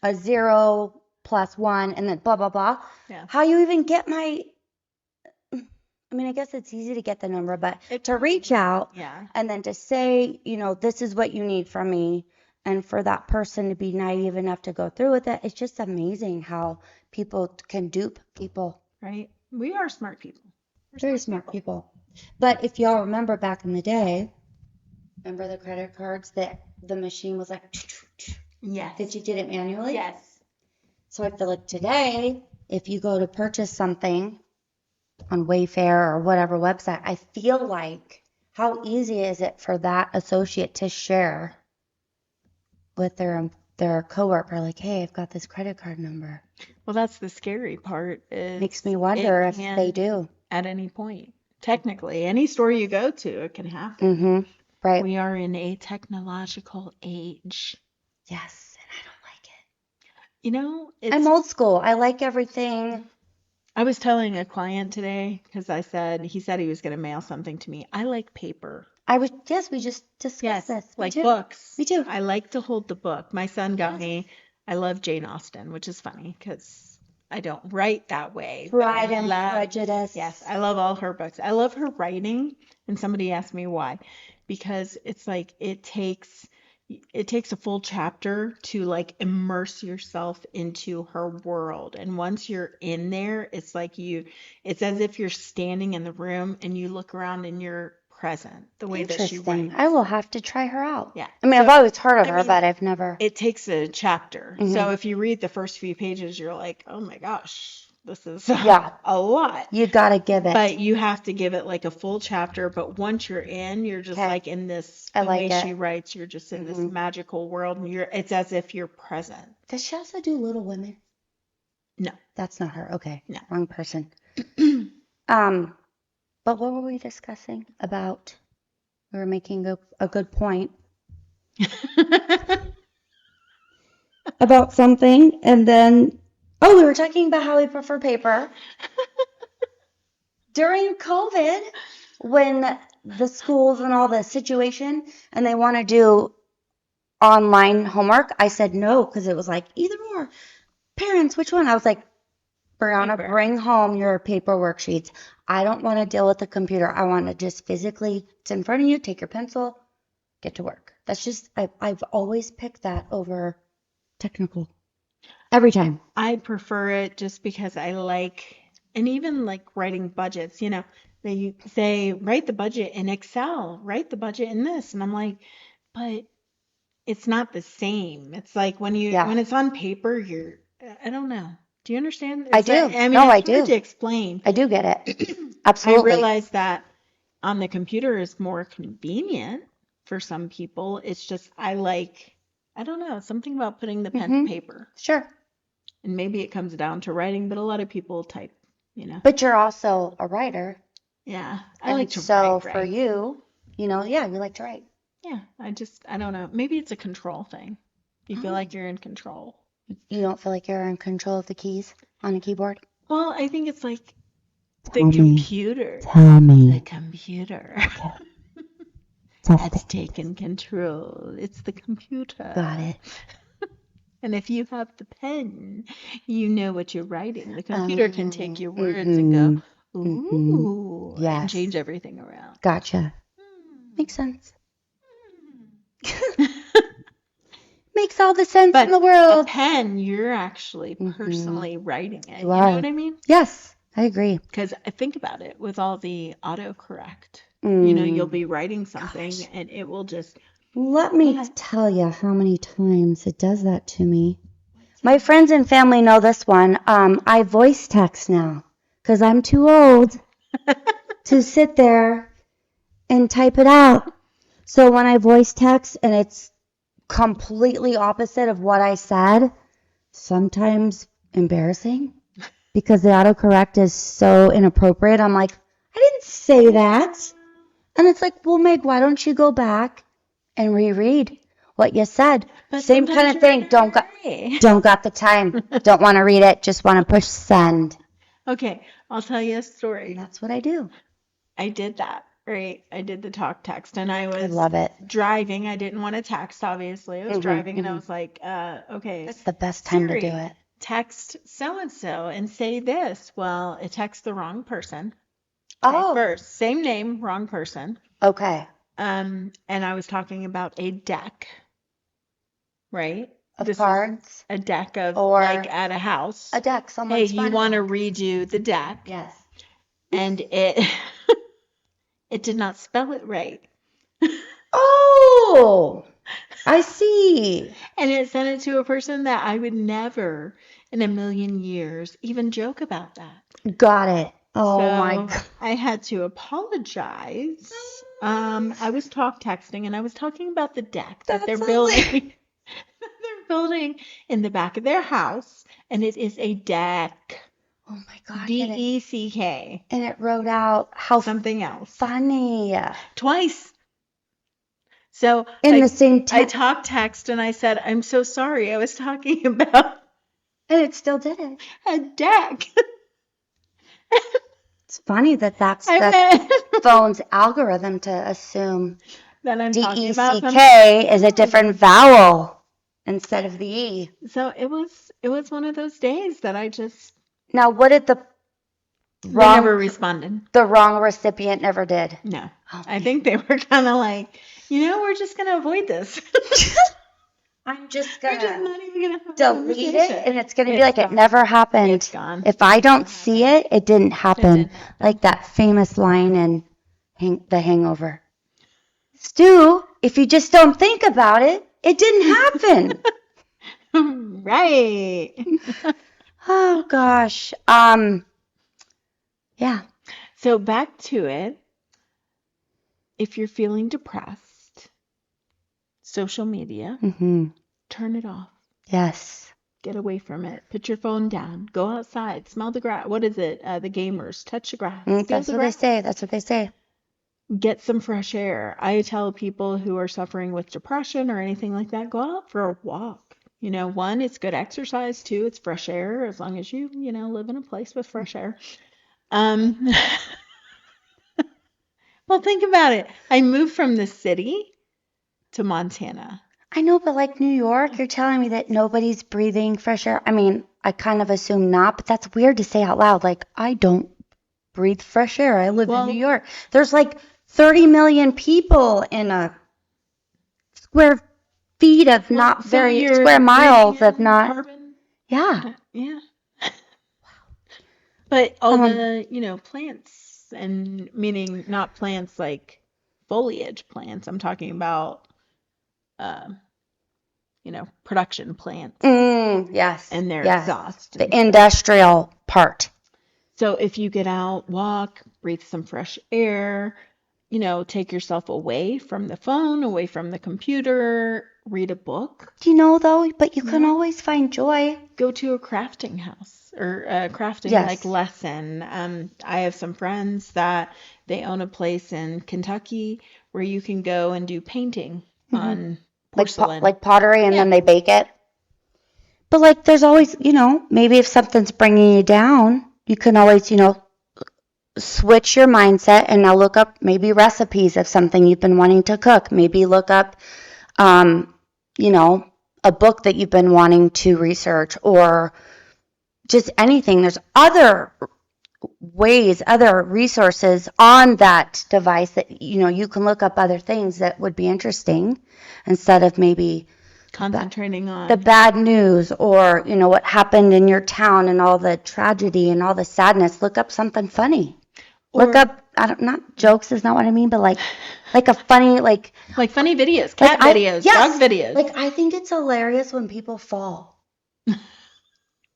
a 0 + 1 and then blah, blah, blah. Yeah. How you even get my I mean, I guess it's easy to get the number, but It to reach out Yeah. and then to say, this is what you need from me, and for that person to be naive enough to go through with it, it's just amazing how people can dupe people. Right? We are smart people. We're Very smart people. But if y'all remember back in the day, remember the credit cards that the machine was like, Yes. that you did it manually? Yes. So I feel like today, if you go to purchase something on Wayfair or whatever website, I feel like how easy is it for that associate to share with their coworker, like, hey, I've got this credit card number. Well, that's the scary part. Is Makes me wonder it if can they do. at any point. Technically, any store you go to, it can happen. Right. We are in a technological age. Yes, and I don't like it. You know, I'm old school. I like everything. I was telling a client today because he said he was going to mail something to me. I like paper. Yes, we just discussed this. Me Like too. books. Me too. I like to hold the book. My son got me, I love Jane Austen, which is funny because I don't write that way. but I Pride and love- Prejudice. Yes, I love all her books. I love her writing. And somebody asked me why. Because it's like it takes a full chapter to like immerse yourself into her world. And once you're in there, it's as if you're standing in the room and you look around and you're present the way that she Interesting. writes. I will have to try her out. Yeah. I mean, I've always heard of I her, mean, but I've never. It takes a chapter. Mhm. So if you read the first few pages, you're like, oh my gosh, this is Yeah. a lot. You gotta give it. But you have to give it like a full chapter. But once you're in, you're just Okay. like in this, I the like way it. she writes, you're just in this Mhm. magical world and it's as if you're present. Does she also do Little Women? No. That's not her. Okay. No. Wrong person. But what were we discussing about? We were making a good point about something, and then we were talking about how we prefer paper. During COVID, when the schools and all the situation, and they want to do online homework, I said no, because it was like either or. Parents, which one? I was like, Brianna, Paper. bring home your paper worksheets. I don't want to deal with the computer. I want to just physically, it's in front of you, take your pencil, get to work. That's just, I've always picked that over technical. Every time. I prefer it just because I like, and even like writing budgets, they say, write the budget in Excel, write the budget in this. And I'm like, but it's not the same. It's like when it's on paper, I don't know. Do you understand? I do. I mean, No, I it's hard do. to explain. I do get it. I Absolutely. realize that on the computer is more convenient for some people. It's just, I don't know, something about putting the pen to paper. Sure. And maybe it comes down to writing, but a lot of people type, But you're also a writer. Yeah, I And like to so write. for you, you like to write. Yeah, I don't know. Maybe it's a control thing. You feel like you're in control. You don't feel like you're in control of the keys on a keyboard? Well, I think it's like the Tell me. computer. Tell me. The computer has taken control. It's the computer. Got it. And if you have the pen, you know what you're writing. The computer can take your words and go, ooh, and Yes. change everything around. Gotcha. Makes sense. Makes all the sense But in the a world. pen, you're actually personally writing it. You You are. know what I mean? Yes, I agree. Because think about it, with all the autocorrect, Mm. you'll be writing something and it will just, Let me tell you how many times it does that to me. My friends and family know this one. I voice text now because I'm too old to sit there and type it out. So when I voice text and it's completely opposite of what I said, sometimes embarrassing because the autocorrect is so inappropriate. I'm like, I didn't say that. And it's like, well, Meg, why don't you go back and reread what you said? But Same kind sometimes of thing. you're Don't got the time. Don't want to read it. Just want to push send. Okay, I'll tell you a story. And that's what I do. I did that, right? I did the talk text and I I was love it. driving. I didn't want to text, obviously. I was driving and I was like, okay, That's the best time to do Siri, it. text so-and-so and say this. Well, it texts the wrong person. Oh, First, same name, wrong person. okay. And I was talking about a deck, right? Of This is cards a deck of or like at a house. a deck, Hey, someone's you fun want to deck. redo the deck, Yes. and it it did not spell it right. Oh, I see. And it sent it to a person that I would never in a million years even joke about that. Got it. Oh my So God. I had to apologize. I was texting and I was talking about the deck that they're That's building. They're building in the back of their house, and it is a deck. Oh my God. DECK. And it wrote out how Something else. funny. Twice. So In the same I text. text and I said, I'm so sorry. I was talking about And it still did it. a deck. It's funny that that's I the meant phone's algorithm to assume that I'm talking about something. DECK is a different vowel instead of the E. So it was one of those days that I just Now, what did they never wrong responded. the wrong recipient never did? No. Oh, I think they were kind of like, we're just going to avoid this. I'm just We're just gonna not even going to have a delete it, conversation. and it's gonna be It's like it gone. never happened. It's gone. If I don't see it, it didn't It happen. didn't happen. Like that famous line in The Hangover. Stu, if you just don't think about it, it didn't happen. Right. Oh gosh. Yeah. So back to it. If you're feeling depressed, social media, Mm-hmm. turn it off. Yes. Get away from it. Put your phone down. Go outside. Smell the grass. What is it? The gamers. Touch the grass. Feel That's the what they grass. say. That's what they say. Get some fresh air. I tell people who are suffering with depression or anything like that, go out for a walk. One, it's good exercise. Two, it's fresh air as long as you live in a place with fresh air. Well, think about it. I moved from the city to Montana. I know, but like New York, you're telling me that nobody's breathing fresh air. I mean, I kind of assume not, but that's weird to say out loud. Like, I don't breathe fresh air. I live in Well, New York. There's like 30 million people in a square feet of not so very you're square miles breathing of not. carbon. Yeah. Yeah. But all Um, the, plants, and meaning not plants like foliage plants. I'm talking about, production plants Yes. and their Yes. exhaust. The industrial part. So if you get out, walk, breathe some fresh air, take yourself away from the phone, away from the computer, read a book, Do you know though? But you can Yeah. always find joy. go to a crafting house or a crafting Yes. like lesson. I have some friends that they own a place in Kentucky where you can go and do painting on porcelain. Like pottery, and Yeah. then they bake it. But like, there's always, maybe if something's bringing you down, you can always, switch your mindset and now look up maybe recipes of something you've been wanting to cook. Maybe look up, a book that you've been wanting to research, or just anything. There's other ways, other resources on that device that, you can look up other things that would be interesting instead of maybe Concentrating on the bad news or, what happened in your town and all the tragedy and all the sadness. Look up something funny. Look Or- up, not jokes is not what I mean, but like a funny, like funny videos, cat videos, yes, dog videos. Like, I think it's hilarious when people fall.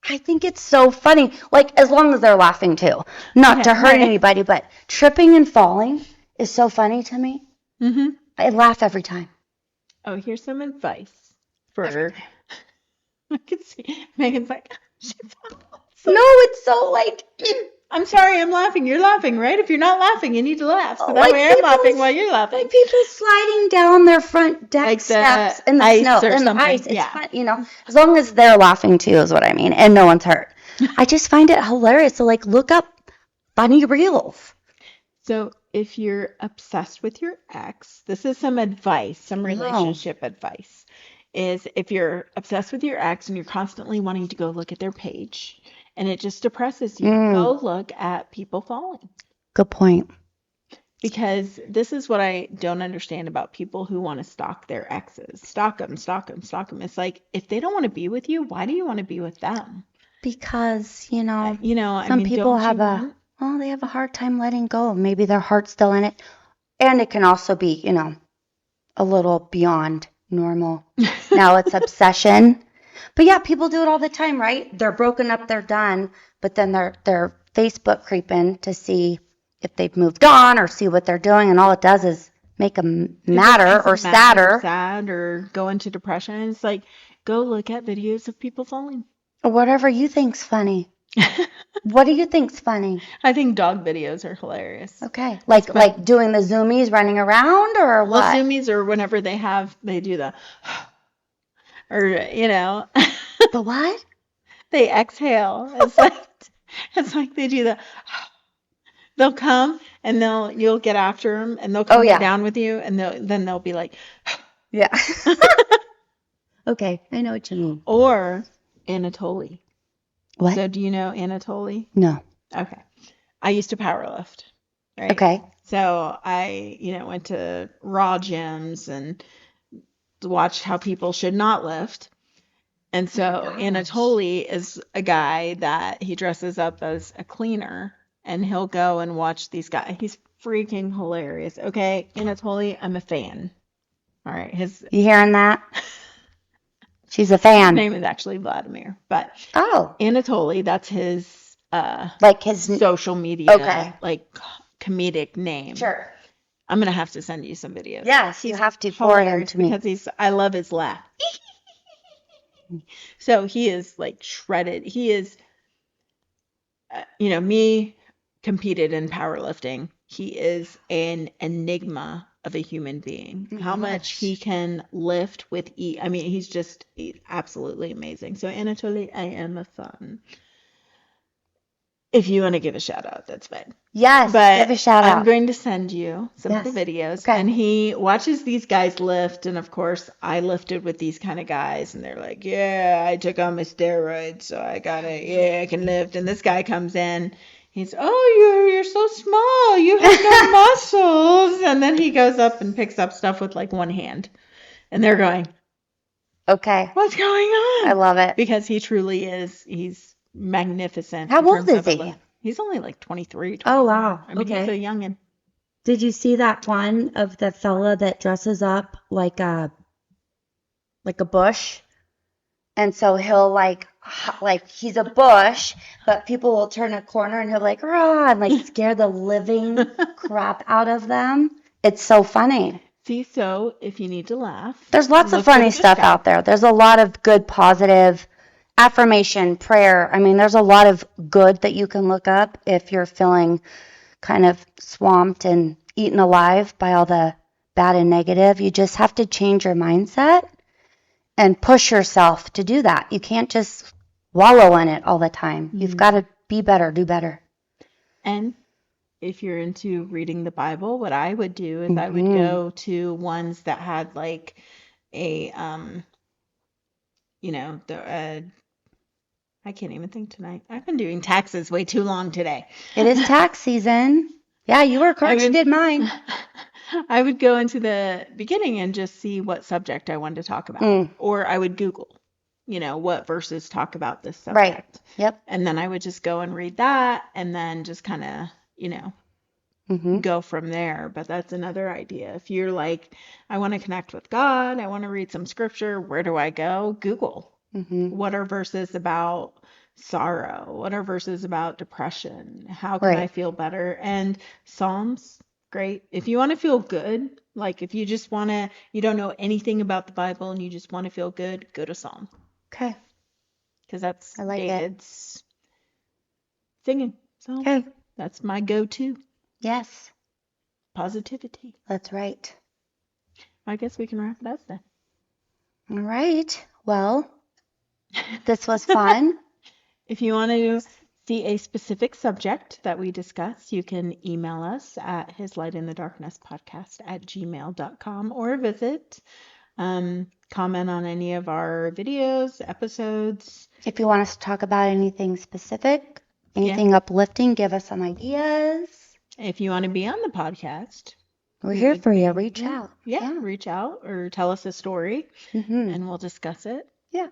I think it's so funny. Like, as long as they're laughing too. Not to Yeah, hurt right. anybody, but tripping and falling is so funny to me. Mm-hmm. I laugh every time. Oh, here's some advice for. I can see Megan's like, she fell. No, it's so like, I'm sorry, I'm laughing. You're laughing, right? If you're not laughing, you need to laugh. So that Like way I'm people- laughing while you're laughing. like people sliding down their front deck Like the steps in the ice snow, or in the something, ice. It's yeah. fun, as long as they're laughing too is what I mean, and no one's hurt. I just find it hilarious. So like, look up funny reels. So if you're obsessed with your ex, this is some advice, some relationship advice, is if you're obsessed with your ex and you're constantly wanting to go look at their page and it just depresses you, go look at people falling. Good point. Because this is what I don't understand about people who want to stalk their exes. Stalk them, stalk them, stalk them. It's like, if they don't want to be with you, why do you want to be with them? Because, I some mean, people don't have you a, want? well, they have a hard time letting go. Maybe their heart's still in it. And it can also be, a little beyond normal. Now it's obsession. But yeah, people do it all the time, right? They're broken up, they're done, but then they're Facebook creeping to see if they've moved on or see what they're doing, and all it does is make them It just madder makes or them mad or sadder. sad or go into depression. It's like, go look at videos of people falling. Or whatever you think's funny. What do you think's funny? I think dog videos are hilarious. Okay. Like doing the zoomies running around or Well, what? zoomies or whenever they do the, or, The what? they exhale. It's like they do the, they'll come and you'll get after them and they'll Oh, come yeah. down with you and then they'll be like, Yeah. Okay, I know what you mean. or Anatoly. What? So do you know Anatoly? No. Okay. I used to powerlift, right? Okay. So I, went to raw gyms and watched how people should not lift. And so Anatoly is a guy that he dresses up as a cleaner and he'll go and watch these guys. He's freaking hilarious. Okay, Anatoly, I'm a fan. All right, his You hearing that? She's a fan. name is actually Vladimir, but Oh, Anatoly, that's his like his. social media, Okay. like comedic name. Sure. I'm gonna have to send you some videos. Yes, you He's have to forward him hilarious to me. because I love his laugh. So he is like shredded. He is, me competed in powerlifting. He is an enigma of a human being. Oh my How much gosh. he can lift with ease. I mean, he's absolutely amazing. So Anatoly, I am a fan. If you want to give a shout out, that's fine. Yes, But give a shout I'm out. going to send you some of the Yes. videos. Okay. And he watches these guys lift. And of course, I lifted with these kind of guys. And they're like, yeah, I took on my steroids. So I I can lift. And this guy comes in. He's, oh, you're so small. You have no muscles. And then he goes up and picks up stuff with like one hand. And they're going, Okay, what's going on? I love it. Because he truly is. He's magnificent. How in old terms is of a he? lift. He's only like 23, Oh, wow. 24. I mean, he's a youngin'. Did you see that one of the fella that dresses up like a bush? And so he'll like he's a bush, but people will turn a corner and he'll like rah and like scare the living crap out of them. It's so funny. See, so if you need to laugh, There's lots of look for funny this stuff guy. out there. There's a lot of good, positive affirmation, prayer. I mean, there's a lot of good that you can look up if you're feeling kind of swamped and eaten alive by all the bad and negative. You just have to change your mindset and push yourself to do that. You can't just wallow in it all the time. You've got to be better, do better. And if you're into reading the Bible, what I would do is I would Mhm. go to ones that had like a I can't even think tonight. I've been doing taxes way too long today. It is tax season. Yeah, you were correct. You would- did mine. I would go into the beginning and just see what subject I wanted to talk about. Mm. Or I would Google, what verses talk about this subject. Right. Yep. And then I would just go and read that and then just kind of, Hmm. go from there. But that's another idea. If you're like, I want to connect with God, I want to read some scripture, where do I go? Google. Hmm. What are verses about sorrow? What are verses about depression? How can Right. I feel better? And Psalms, great. If you want to feel good, like if you just want to, you don't know anything about the Bible and you just want to feel good, go to Psalm. Okay. Because that's I like it. David's singing. So Okay. that's my go-to. Yes, Positivity. that's right. I guess we can wrap it up then. All right. Well, this was fun. If you want to see a specific subject that we discuss, you can email us at hislightinthedarknesspodcast@gmail.com or visit, comment on any of our videos, episodes. If you want us to talk about anything specific, anything uplifting, give us some ideas. If you want to be on the podcast, We're we here would, for you. Reach out. reach out or tell us a story Mm-hmm. and we'll discuss it. Yeah.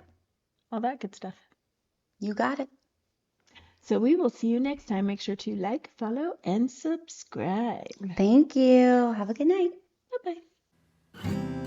All that good stuff. You got it. So we will see you next time. Make sure to like, follow, and subscribe. Thank you. Have a good night. Bye bye.